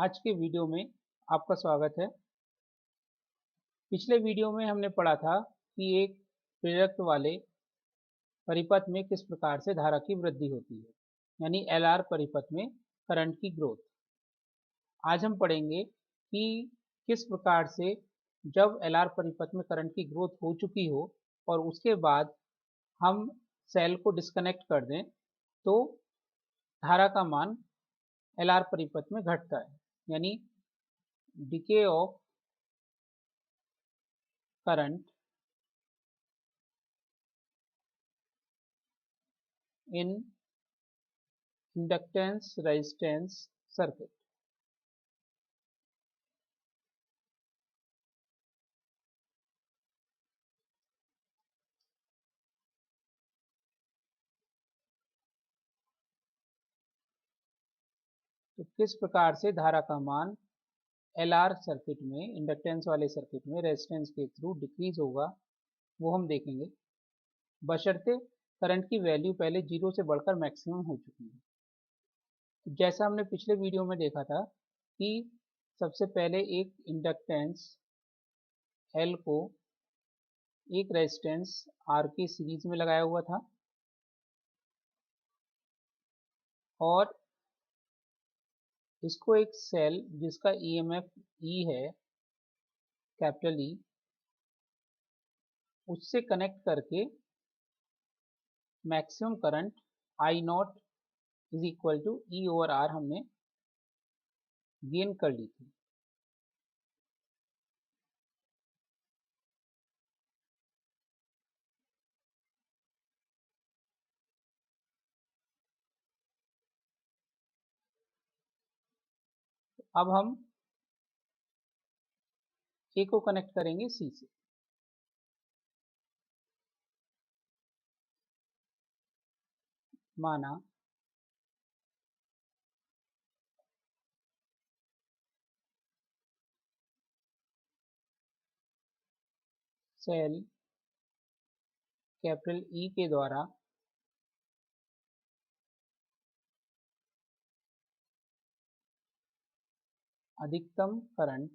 आज के वीडियो में आपका स्वागत है। पिछले वीडियो में हमने पढ़ा था कि एक प्रेरक वाले परिपथ में किस प्रकार से धारा की वृद्धि होती है, यानी एलआर परिपथ में करंट की ग्रोथ। आज हम पढ़ेंगे कि किस प्रकार से जब एलआर परिपथ में करंट की ग्रोथ हो चुकी हो और उसके बाद हम सेल को डिस्कनेक्ट कर दें तो धारा का मान एलआर परिपथ में घटता है, यानी decay of current in inductance resistance circuit। तो किस प्रकार से धारा का मान एलआर सर्किट में, इंडक्टेंस वाले सर्किट में रेजिस्टेंस के थ्रू डिक्रीज होगा वो हम देखेंगे, बशर्ते करंट की वैल्यू पहले जीरो से बढ़कर मैक्सिमम हो चुकी है। तो जैसा हमने पिछले वीडियो में देखा था कि सबसे पहले एक इंडक्टेंस एल को एक रेजिस्टेंस आर की सीरीज में लगाया हुआ था और इसको एक सेल जिसका ईएमएफ ई है, कैपिटल ई, उससे कनेक्ट करके maximum current I naught is equal to E over R हमने गेन कर ली थी। अब हम ए को कनेक्ट करेंगे सी से। माना सेल कैपिटल ई के द्वारा अधिकतम करंट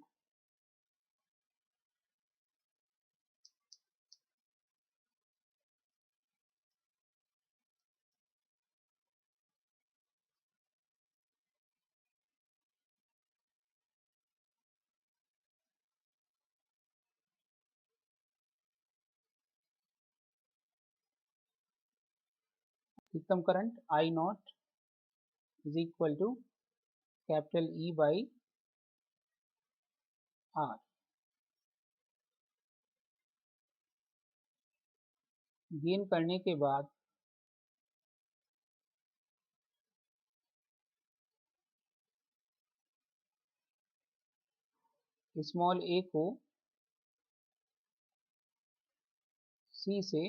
अधिकतम current I naught is equal to capital E by R gain करने के बाद स्मॉल ए को सी से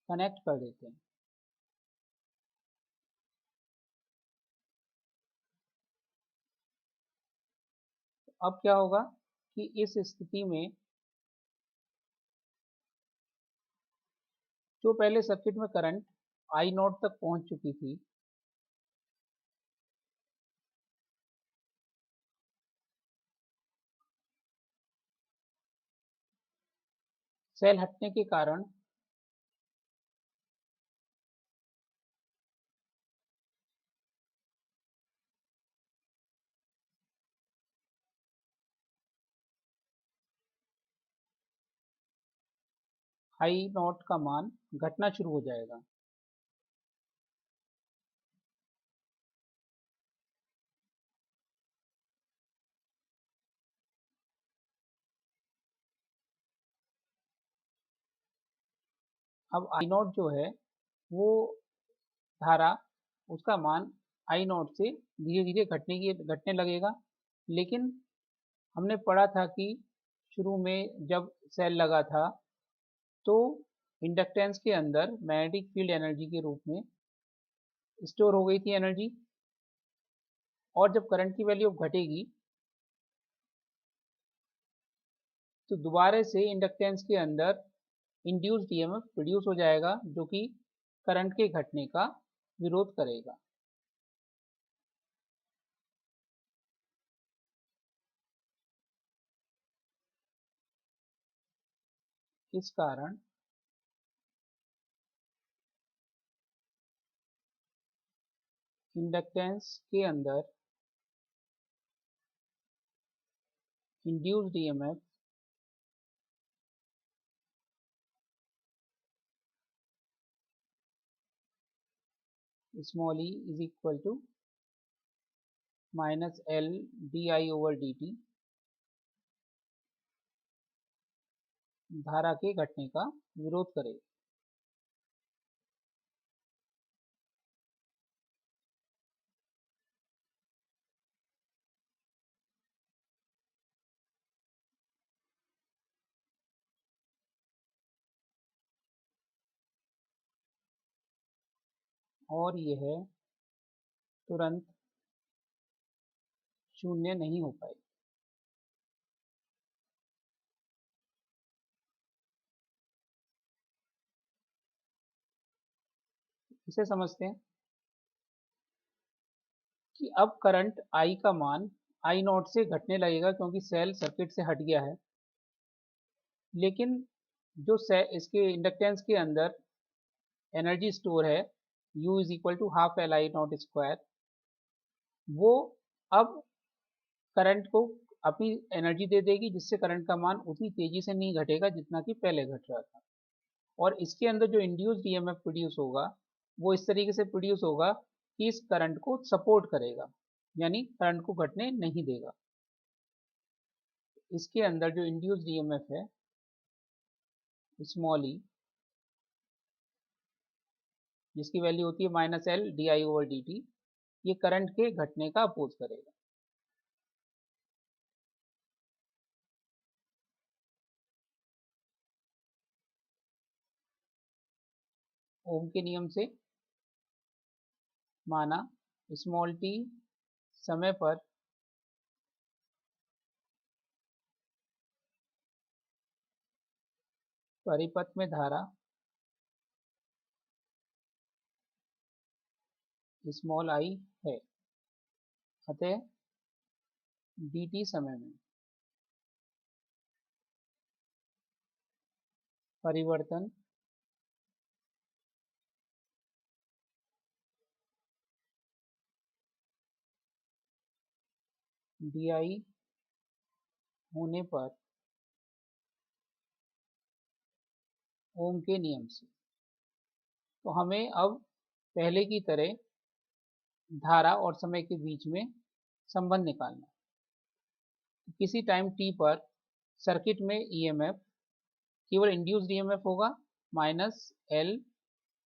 कनेक्ट कर देते हैं। अब क्या होगा कि इस स्थिति में जो पहले सर्किट में करंट आई नॉट तक पहुंच चुकी थी, सेल हटने के कारण आई नॉट का मान घटना शुरू हो जाएगा। अब आई नॉट जो है वो धारा, उसका मान आई नॉट से धीरे धीरे घटने लगेगा। लेकिन हमने पढ़ा था कि शुरू में जब सेल लगा था तो इंडक्टेंस के अंदर मैग्नेटिक फील्ड एनर्जी के रूप में स्टोर हो गई थी एनर्जी, और जब करंट की वैल्यू घटेगी तो दोबारा से इंडक्टेंस के अंदर इंड्यूस्ड ईएमएफ प्रोड्यूस हो जाएगा जो कि करंट के घटने का विरोध करेगा। इस कारण इंडक्टेंस के अंदर induced EMF small e is equal to minus L D I over D T, धारा के घटने का विरोध करेगा। और यह तुरंत शून्य नहीं हो पाएगी। इसे समझते हैं कि अब करंट I का मान I नॉट से घटने लगेगा क्योंकि सेल सर्किट से हट गया है, लेकिन जो इसके इंडक्टेंस के अंदर एनर्जी स्टोर है U is equal to half L I naught square, वो अब करंट को अपनी एनर्जी दे देगी, जिससे करंट का मान उतनी तेजी से नहीं घटेगा जितना कि पहले घट रहा था। और इसके अंदर जो इंड्यूस्ड ईएमएफ प्रोड्यूस होगा वो इस तरीके से प्रोड्यूस होगा कि इस करंट को सपोर्ट करेगा, यानी करंट को घटने नहीं देगा। इसके अंदर जो इंड्यूस्ड ईएमएफ है स्मॉल ई, जिसकी वैल्यू होती है minus L D I over D T, ये करंट के घटने का अपोज करेगा। ओम के नियम से माना स्मॉल टी समय पर परिपथ में धारा स्मॉल आई है, अतः dt समय में परिवर्तन di होने पर ओम के नियम से, तो हमें अब पहले की तरह धारा और समय के बीच में संबंध निकालना है। किसी टाइम t पर सर्किट में ईएमएफ केवल इंड्यूस्ड ईएमएफ होगा minus L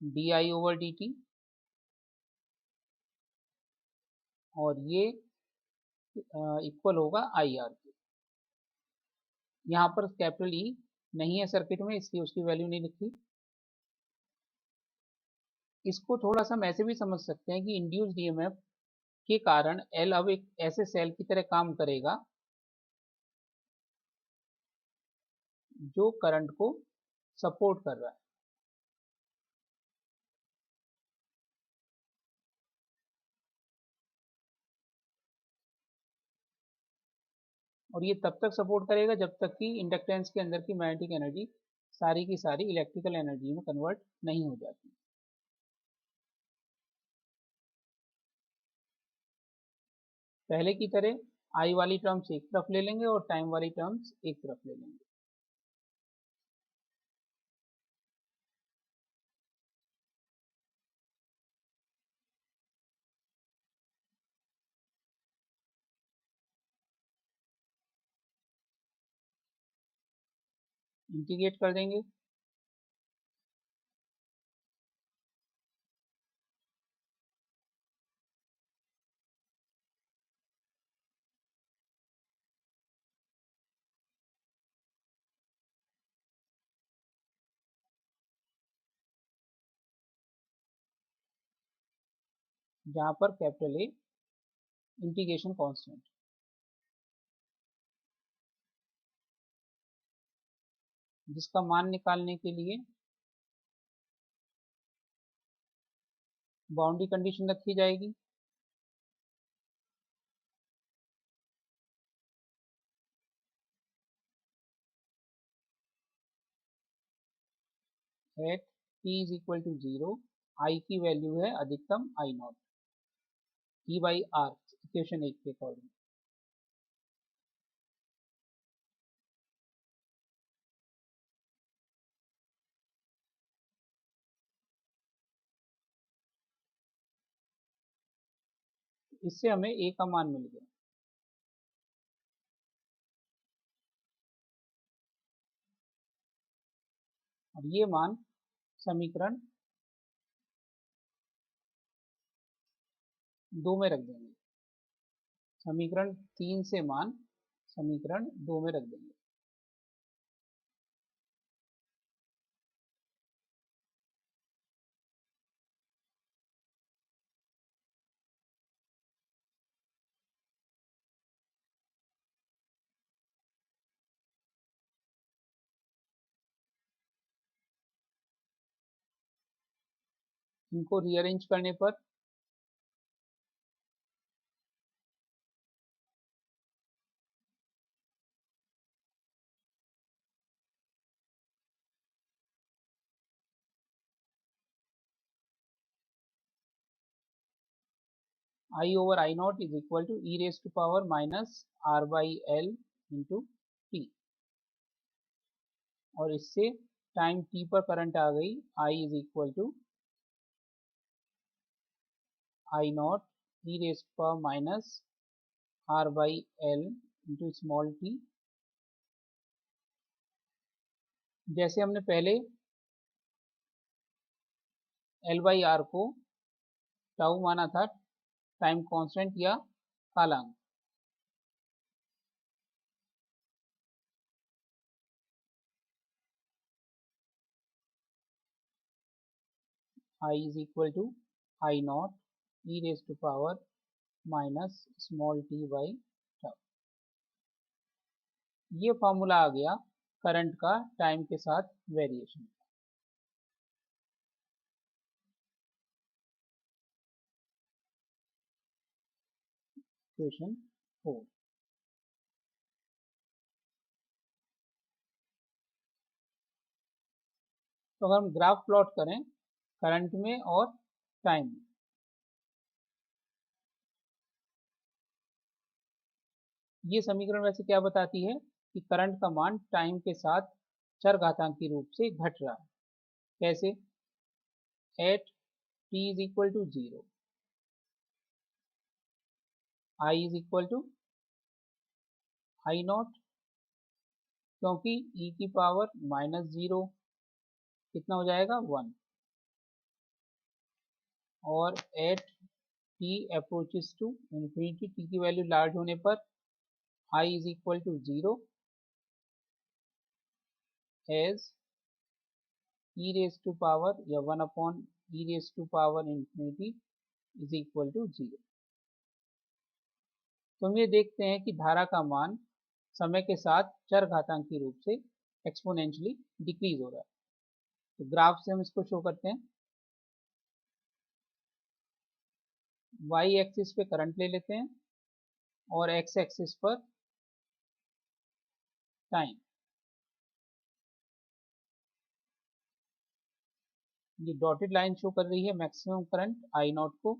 D I over D T, और ये इक्वल होगा आई आर के। यहाँ पर कैपिटल ई नहीं है सर्किट में, इसलिए उसकी वैल्यू नहीं लिखी। इसको थोड़ा सा हम ऐसे भी समझ सकते हैं कि इंड्यूस्ड ईएमएफ के कारण एल अब एक ऐसे सेल की तरह काम करेगा जो करंट को सपोर्ट कर रहा है। और ये तब तक सपोर्ट करेगा जब तक कि इंडक्टेंस के अंदर की मैग्नेटिक एनर्जी सारी की सारी इलेक्ट्रिकल एनर्जी में कन्वर्ट नहीं हो जाती। पहले की तरह आई वाली टर्म्स एक तरफ ले लेंगे और टाइम वाली टर्म्स एक तरफ ले लेंगे। इंटीग्रेट कर देंगे। जहां पर कैपिटल ए इंटीग्रेशन कांस्टेंट, जिसका मान निकालने के लिए बाउंड्री कंडीशन रखी जाएगी। At T is equal to 0, I की वैल्यू है अधिकतम I naught, e by R, equation 1 के अकॉर्डिंग। इससे हमें ए का मान मिल गया। और ये मान समीकरण 2 में रख देंगे, समीकरण 3 से मान समीकरण 2 में रख देंगे। इनको रीअरेंज करने पर I over I naught is equal to e raise to power minus R by L into t, और इससे टाइम टी पर करंट आ गई I is equal to I naught e raise to power minus R by L into small t. जैसे हमने पहले L by R को tau माना था, टाइम कांस्टेंट या कालांक, I is equal to I naught e raise to power minus small t by tau. ये formula आ गया करंट का टाइम के साथ वेरिएशन। क्वेश्चन 4, तो अगर हम ग्राफ प्लॉट करें करंट में और टाइम में, ये समीकरण वैसे क्या बताती है कि करंट का मान टाइम के साथ चरघातांकी रूप से घट रहा है। कैसे? At T is equal to 0, I is equal to I naught, क्योंकि ई की पावर माइनस 0 कितना हो जाएगा 1, और at t approaches to infinity, t की वैल्यू लार्ज होने पर I is equal to 0 as e raise to power या 1 upon e raise to power infinity is equal to 0। तो हम ये देखते हैं कि धारा का मान समय के साथ चरघातांकी रूप से एक्सपोनेंशियली डिक्रीज हो रहा है। तो ग्राफ से हम इसको शो करते हैं। वाई एक्सिस पे करंट ले लेते हैं और एक्स एक्सिस पर टाइम। ये डॉटेड लाइन शो कर रही है मैक्सिमम करंट आई नॉट को,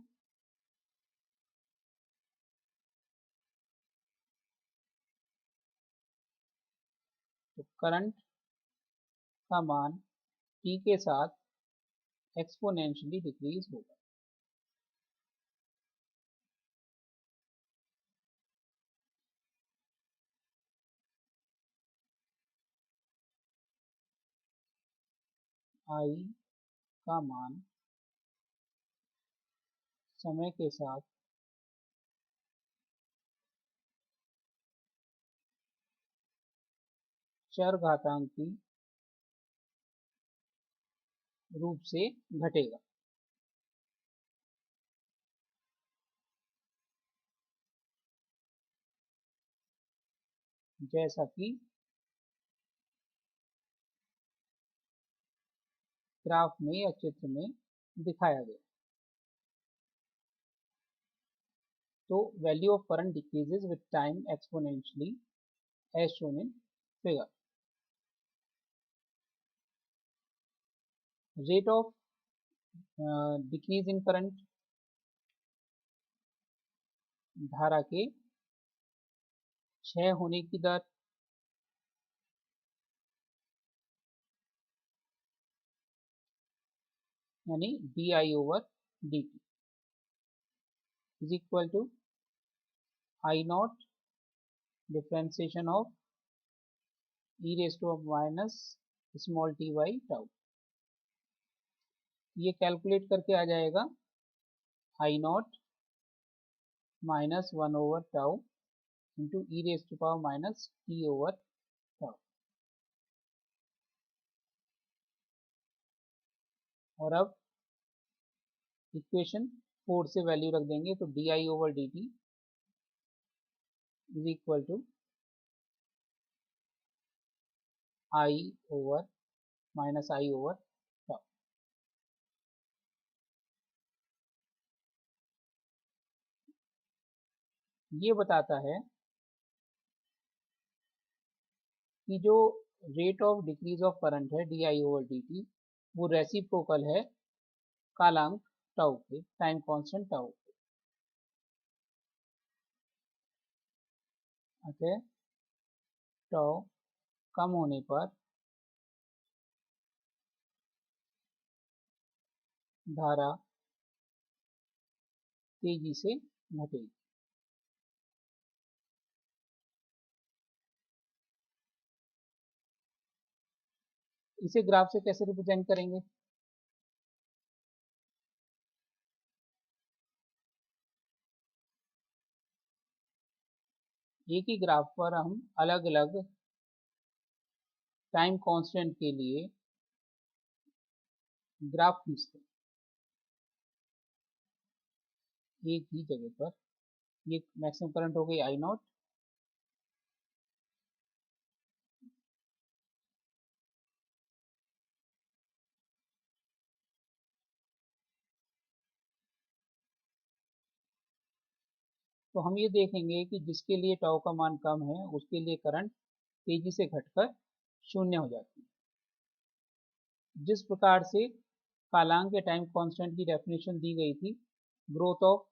तो करंट का मान टी के साथ एक्सपोनेंशियली डिक्रीज होगा। आई का मान समय के साथ चरघातांकी रूप से घटेगा। जैसा कि ग्राफ में या चित्र में दिखाया गया। तो value of current decreases with time exponentially as shown in figure. Rate of decrease in current, धारा के क्षय होने की दर, यानी d I over D t is equal to I naught differentiation of e raise to minus small t by tau. ये calculate करके आ जाएगा I naught minus 1 over tau into e raise to power minus T over tau. और अब equation 4 से value रख देंगे तो d I over D t is equal to I over minus I over tau. ये बताता है कि जो rate of decrease of current है d I over D t वो रेसिप्रोकल है कालांक टाउ के, टाइम कांस्टेंट टाउ के। अतः टाउ कम होने पर धारा तेजी से घटेगी। इसे ग्राफ से कैसे रिप्रेजेंट करेंगे? एक ही ग्राफ पर हम अलग अलग टाइम कांस्टेंट के लिए ग्राफ खींचते हैं एक ही जगह पर। ये मैक्सिमम करंट हो गई आई नॉट, तो हम ये देखेंगे कि जिसके लिए टाउ का मान कम है उसके लिए करंट तेजी से घटकर शून्य हो जाती है। जिस प्रकार से कालांक के टाइम कांस्टेंट की डेफिनेशन दी गई थी growth of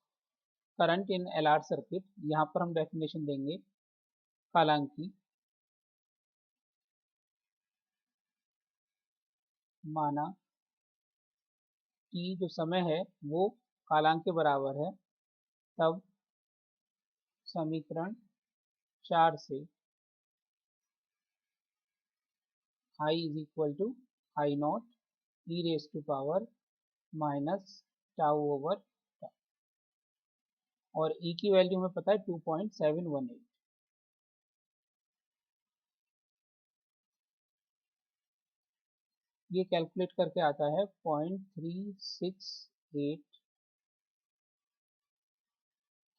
current in L R circuit, यहाँ पर हम डेफिनेशन देंगे कालांक की, माना t जो समय है वो कालांक के बराबर है, तब समीकरण 4 से i is equal to I naught e raise to power minus tau over tau, और e की वैल्यू हमें पता है 2.718। ये कैलकुलेट करके आता है 0.368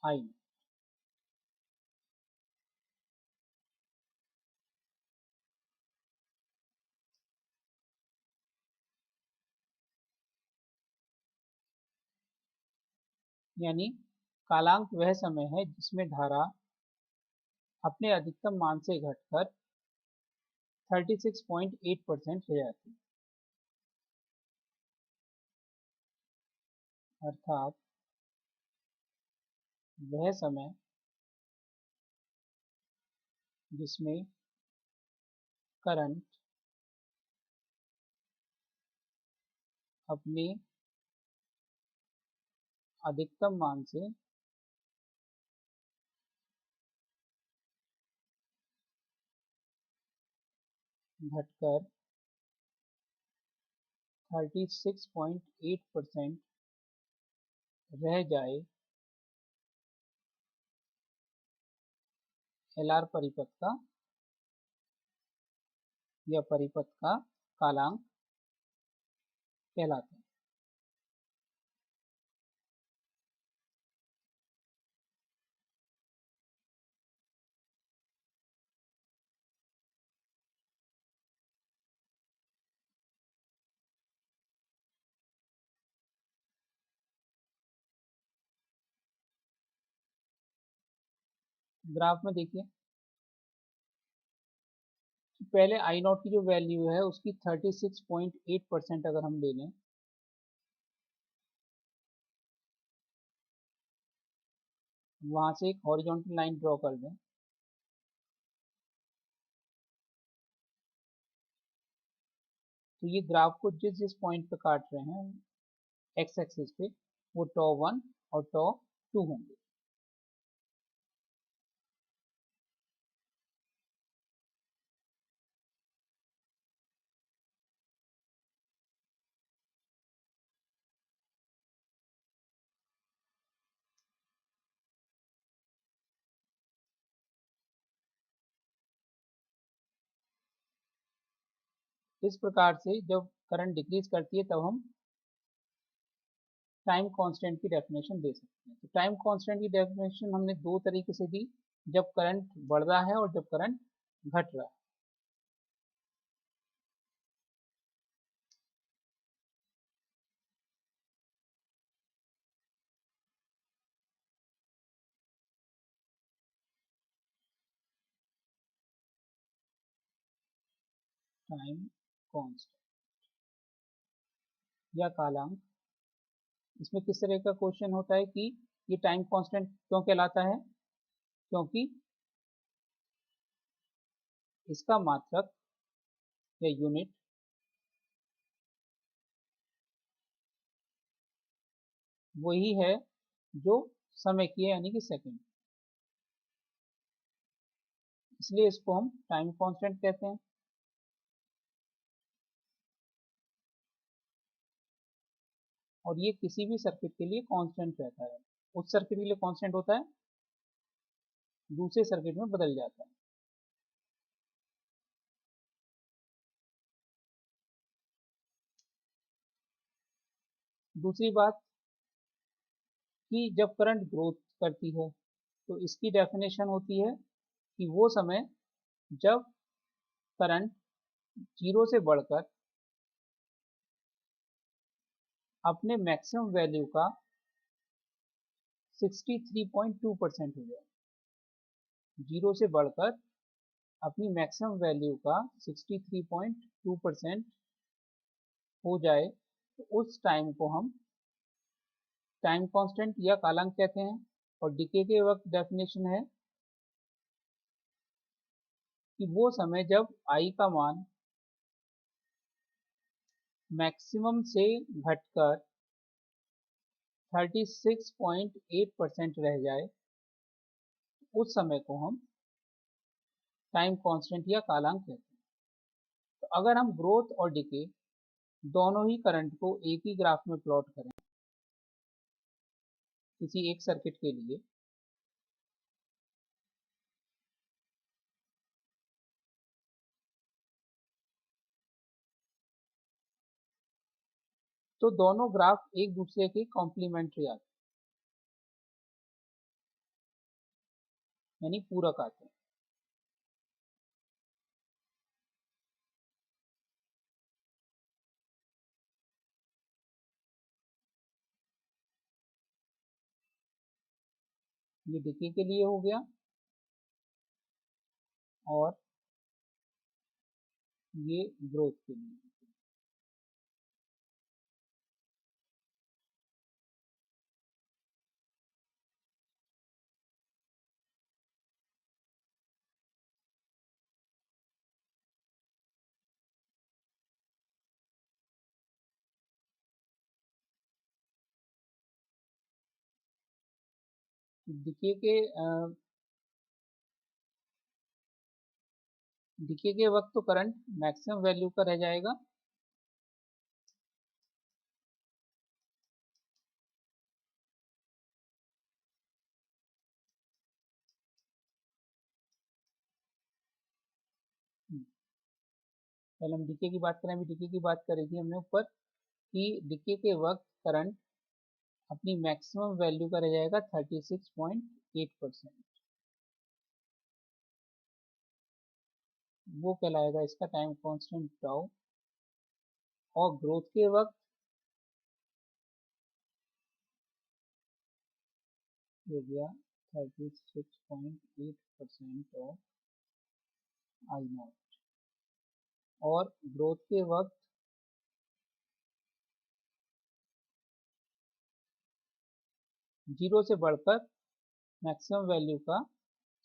आई। यानी कालांक वह समय है जिसमें धारा अपने अधिकतम मान से घटकर 36.8% हो जाती है, अर्थात वह समय जिसमें करंट अपने अधिकतम मान से घटकर 36.8% रह जाए एल आर परिपथ का या परिपथ का कालांक कहलाता है। ग्राफ में देखिए पहले आई नॉट की जो वैल्यू है उसकी 36.8% अगर हम ले लें, वहां से एक हॉरिजॉन्टल लाइन ड्रॉ कर दें, तो ये ग्राफ को जिस जिस पॉइंट पे काट रहे हैं एक्स एक्सिस पे, वो टॉ 1 और टॉ 2 होंगे। इस प्रकार से जब करंट डिक्रीज करती है तब हम टाइम कांस्टेंट की डेफिनेशन दे सकते हैं। तो टाइम कांस्टेंट की डेफिनेशन हमने दो तरीके से दी, जब करंट बढ़ रहा है और जब करंट घट रहा है। टाइम कांस्टेंट या कालांक, इसमें किस तरह का क्वेश्चन होता है कि ये टाइम कांस्टेंट क्यों कहलाता है, क्योंकि इसका मात्रक या यूनिट वही है जो समय की है, यानी कि सेकंड, इसलिए इसको हम टाइम कांस्टेंट कहते हैं। और ये किसी भी सर्किट के लिए कांस्टेंट रहता है, उस सर्किट के लिए कांस्टेंट होता है, दूसरे सर्किट में बदल जाता है। दूसरी बात कि जब करंट ग्रोथ करती है तो इसकी डेफिनेशन होती है कि वो समय जब करंट जीरो से बढ़कर अपने मैक्सिमम वैल्यू का 63.2% हो जाए, जीरो से बढ़कर अपनी मैक्सिमम वैल्यू का 63.2% हो जाए, तो उस टाइम को हम टाइम कांस्टेंट या कालांक कहते हैं। और डिके के वक्त डेफिनेशन है कि वो समय जब आई का मान मैक्सिमम से घटकर 36.8% रह जाए, उस समय को हम टाइम कांस्टेंट या कालांक कहते हैं। तो अगर हम ग्रोथ और डिके दोनों ही करंट को एक ही ग्राफ में प्लॉट करें किसी एक सर्किट के लिए, तो दोनों ग्राफ एक दूसरे के कॉम्प्लीमेंट्री आते हैं, यानी पूरक आते हैं। ये डिके के लिए हो गया और ये ग्रोथ के लिए। डिके के वक्त तो करंट मैक्सिमम वैल्यू का रह जाएगा, पहले हम डिके की बात करें, अभी डिके की बात करी थी हमने ऊपर कि डिके के वक्त करंट अपनी मैक्सिमम वैल्यू का रह जाएगा 36.8%, वो कहलाएगा इसका टाइम कांस्टेंट टाउ। और ग्रोथ के वक्त हो गया 36.8% ऑफ आई नॉट। और ग्रोथ के वक्त जीरो से बढ़कर मैक्सिमम वैल्यू का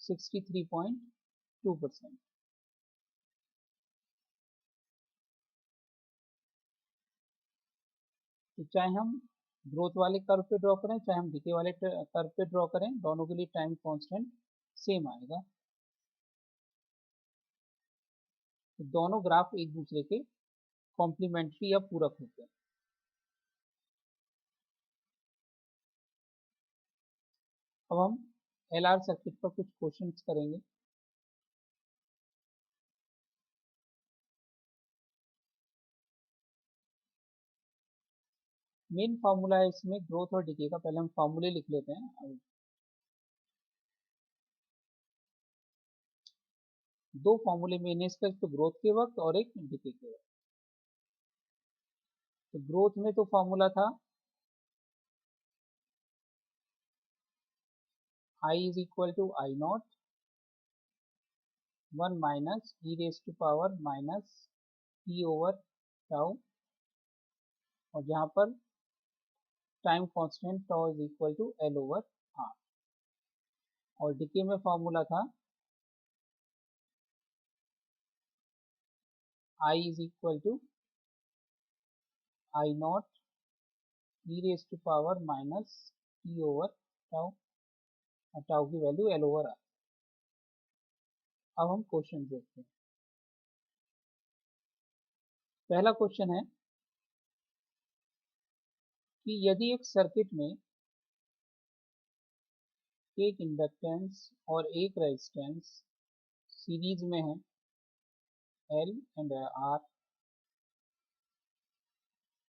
63.2%। तो चाहे हम ग्रोथ वाले कर्व पे ड्रॉ करें चाहे हम डिके वाले कर्व पे ड्रॉ करें, दोनों के लिए टाइम कांस्टेंट सेम आएगा। तो दोनों ग्राफ एक दूसरे के कॉम्प्लीमेंट्री या पूरक होते हैं। अब हम एलआर सर्किट पर कुछ क्वेश्चंस करेंगे। मेन फार्मूला है इसमें ग्रोथ और डिके का, पहले हम फार्मूले लिख लेते हैं। दो फार्मूले में इसका, तो ग्रोथ के वक्त और एक डिके के वक्त। तो ग्रोथ में तो फार्मूला था I is equal to I naught 1 minus e raise to power minus T over tau, और जहाँ पर time constant tau is equal to L over R. और डिके में फार्मूला था I is equal to I naught e raise to power minus T over tau, और tau की value L over R. अब हम क्वेश्चन देखते हैं। पहला क्वेश्चन है कि यदि एक सर्किट में एक इंडक्टेंस और एक रेजिस्टेंस सीरीज में है एल एंड आर,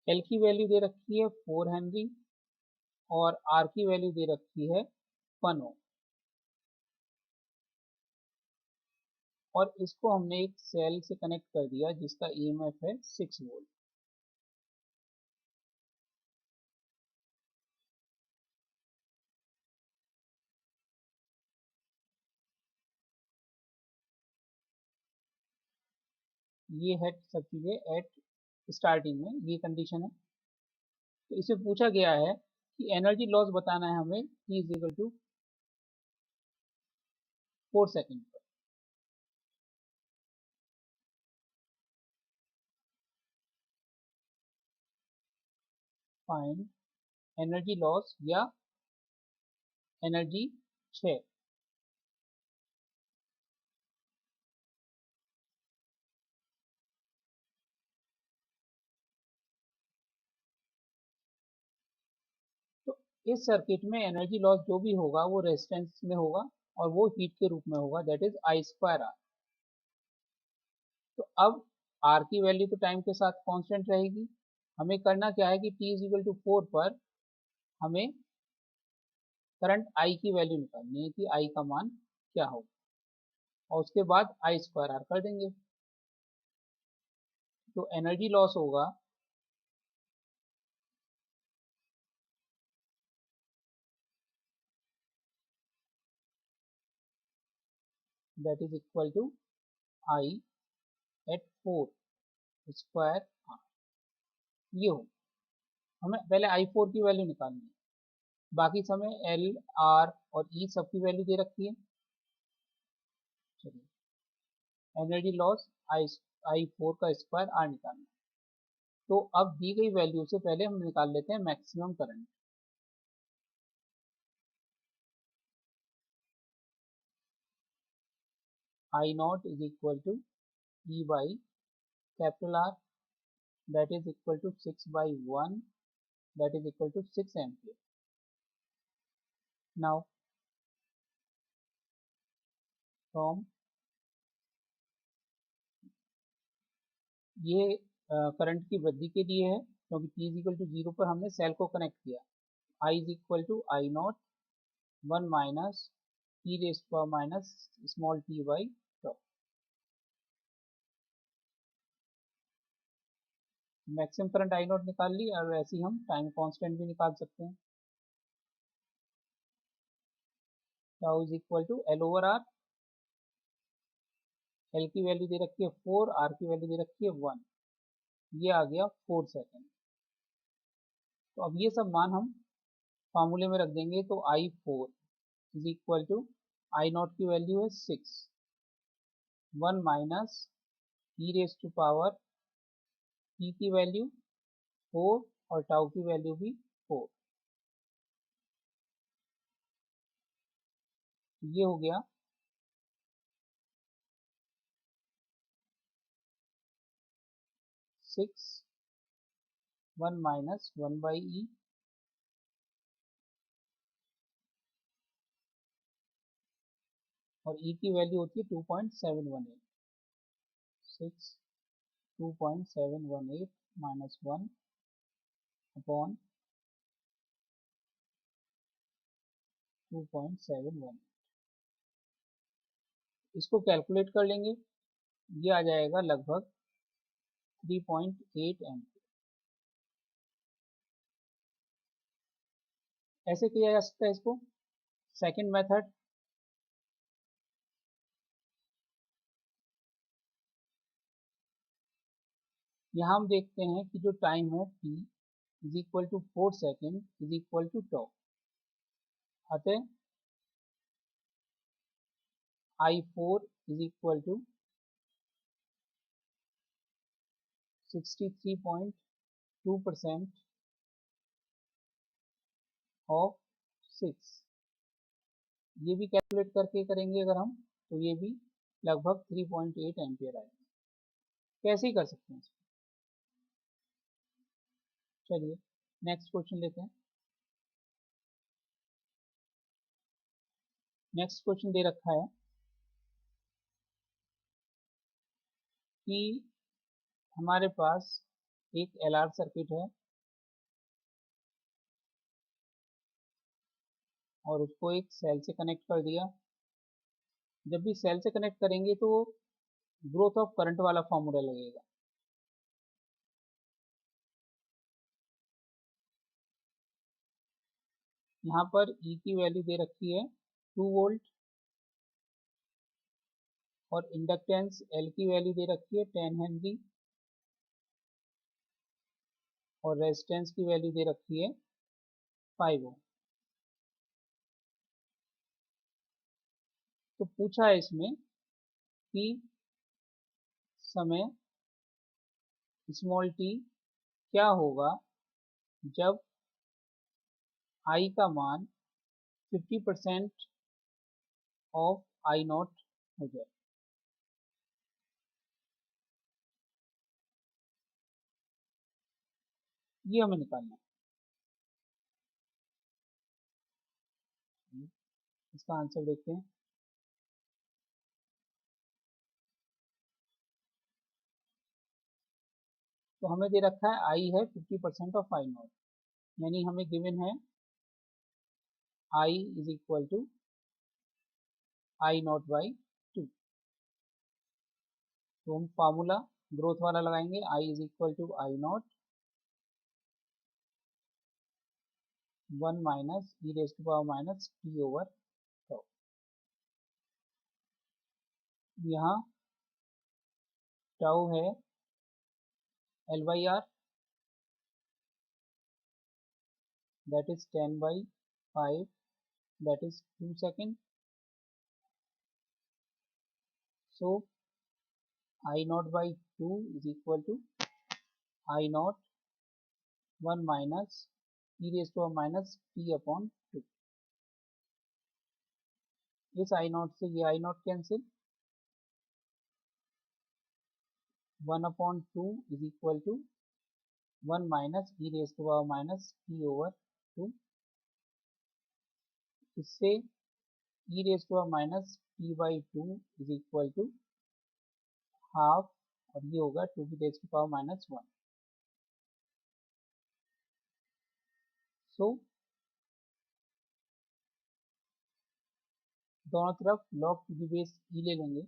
एल की वैल्यू दे रखी है 4 हेनरी और आर की वैल्यू दे रखी है 1 ओम, और इसको हमने एक सेल से कनेक्ट कर दिया जिसका ईएमएफ है 6 वोल्ट। ये है सब चीजें एट स्टार्टिंग में, ये कंडीशन है। तो इसे पूछा गया है कि एनर्जी लॉस बताना है हमें T is equal to 4 second पर। फाइंड एनर्जी लॉस या एनर्जी क्षय। तो इस सर्किट में एनर्जी लॉस जो भी होगा वो रेजिस्टेंस में होगा और वो हीट के रूप में होगा, that is I square R. तो अब आर की वैल्यू तो टाइम के साथ कांस्टेंट रहेगी। हमें करना क्या है कि टी इज इक्वल टू 4 पर हमें करंट आई की वैल्यू निकालनी है कि आई का मान क्या होगा, और उसके बाद आई स्क्वायर आर कर देंगे। तो एनर्जी लॉस होगा that is equal to I at 4 square R. ये हो, हमें पहले आई 4 की वैल्यू निकालनी है, बाकी समय एल आर और ई सब की वैल्यू दे रखी है। चलिए एनर्जी लॉस आई 4 का स्क्वायर आर निकालना। तो अब दी गई वैल्यू से पहले हम निकाल लेते हैं maximum current. I naught is equal to E by capital R, that is equal to 6 by 1, that is equal to 6 ampere. Now from ये करंट की वृद्धि के लिए है क्योंकि t इज इक्वल टू 0 पर हमने सेल को कनेक्ट किया। I is equal to I naught 1 minus e raise power minus small t by tau. Maximum current I naught निकाल ली, और ऐसे ही हम टाइम कांस्टेंट भी निकाल सकते हैं। Tau is equal to L over R, L की वैल्यू दे रखी है 4, आर की वैल्यू दे रखी है 1, ये आ गया 4 सेकेंड। तो अब ये सब मान हम फार्मूले में रख देंगे, तो I4 is equal to I naught की वैल्यू है 6, 1 minus e raise to power T की वैल्यू 4 और टाउ की वैल्यू भी 4। ये हो गया 6, 1 माइनस 1 बाई ई, और ई की वैल्यू होती है 2.718, 6 2.718 माइनस 1 अपॉन 2.718, इसको कैलकुलेट कर लेंगे, ये आ जाएगा लगभग 3.8 एम्पीयर। ऐसे किया जा सकता है इसको। सेकंड मेथड, यहाँ हम देखते हैं कि जो टाइम है t is equal to 4 second is equal to tau, अतः I4 is equal to 63.2% of 6। ये भी कैलकुलेट करके करेंगे अगर हम, तो ये भी लगभग 3.8 एम्पियर आएगा। कैसे ही कर सकते हैं इसको। चलिए नेक्स्ट क्वेश्चन लेते हैं। नेक्स्ट क्वेश्चन दे रखा है कि हमारे पास एक एलआर सर्किट है और उसको एक सेल से कनेक्ट कर दिया। जब भी सेल से कनेक्ट करेंगे तो ग्रोथ ऑफ करंट वाला फॉर्मूला लगेगा। यहाँ पर ई की वैल्यू दे रखी है 2 वोल्ट और इंडक्टेंस एल की वैल्यू दे रखी है 10 हेनरी और रेजिस्टेंस की वैल्यू दे रखी है 5 ओम। तो पूछा है इसमें कि समय स्मॉल टी क्या होगा जब आई का मान 50% ऑफ आई नॉट हो जाए। ये हमें निकालना है। इसका आंसर देखते हैं। तो हमें दे रखा है आई है 50% ऑफ आई नॉट, यानी हमें गिवन है I is equal to I naught by 2। तो हम फार्मूला ग्रोथ वाला लगाएंगे, I is equal to I naught 1 minus e raise to power minus T over tau. यहाँ टाउ है L by R, that is 10 by 5, that is 2 second. So I naught by 2 is equal to I naught 1 minus e raised to a minus t upon 2। इस I naught से ये I naught cancel, 1 upon 2 is equal to 1 minus e raised to a minus t over 2। इससे e raised to a minus t by 2 is equal to half, और ये होगा 2 की raise की power minus 1। सो दोनों तरफ log to the base e ले लेंगे,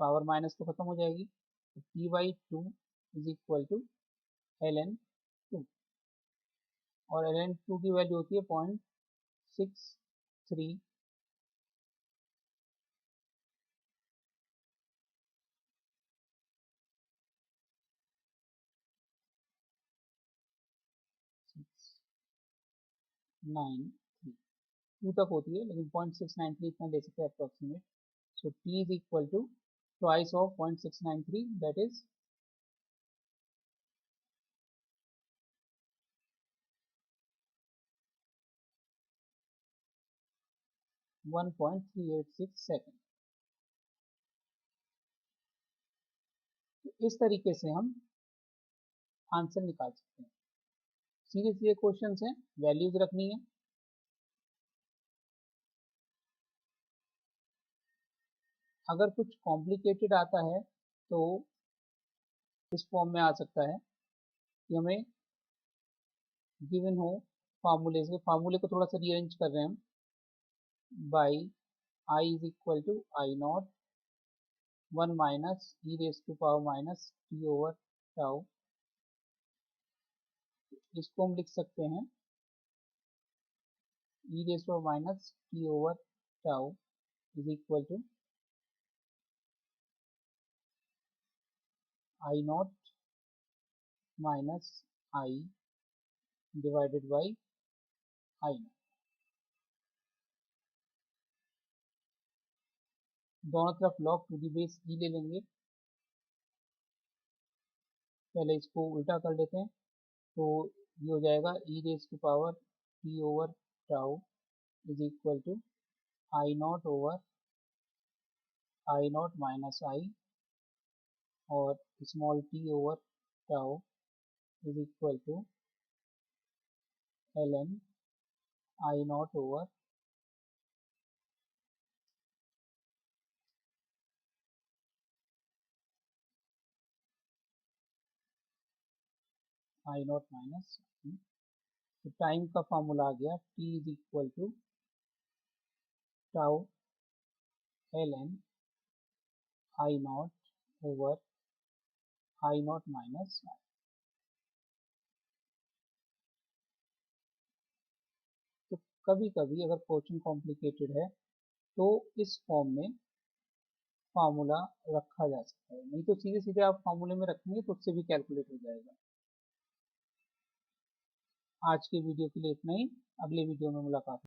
पावर माइनस तो खत्म हो जाएगी, तो T by 2 is equal to L N 2, और एल एन 2 की वैल्यू होती है 0.63, 693 2 तक होती है लेकिन 0.693 इतना ले सकते हैं approximate. So t is equal to twice of 0.693 that is 1.386 second. तो इस तरीके से हम आंसर निकाल सकते हैं। सीधे सीधे क्वेश्चन हैं, वैल्यूज रखनी है। अगर कुछ कॉम्प्लिकेटेड आता है तो इस फॉर्म में आ सकता है कि हमें गिवन हो फार्मूले से, फार्मूले को थोड़ा सा रीअरेंज कर रहे हैं हम, by I is equal to I naught 1 minus e raise to power minus T over tau. इसको हम लिख सकते हैं e raise to minus T over tau is equal to I naught minus I divided by I naught. दोनों तरफ log to the base e ले लेंगे। पहले इसको उल्टा कर लेते हैं तो ये हो जाएगा e raise to power t over tau is equal to I naught over I naught minus I और small t over tau is equal to L N I naught over I naught minus. तो time का formula आ गया t is equal to tau L N I naught over I naught minus I. तो कभी कभी अगर question complicated है तो इस फॉर्म में फार्मूला रखा जा सकता है, नहीं तो सीधे सीधे आप फार्मूले में रखेंगे तो उससे भी कैलकुलेट हो जाएगा। आज के वीडियो के लिए इतना ही, अगले वीडियो में मुलाकात।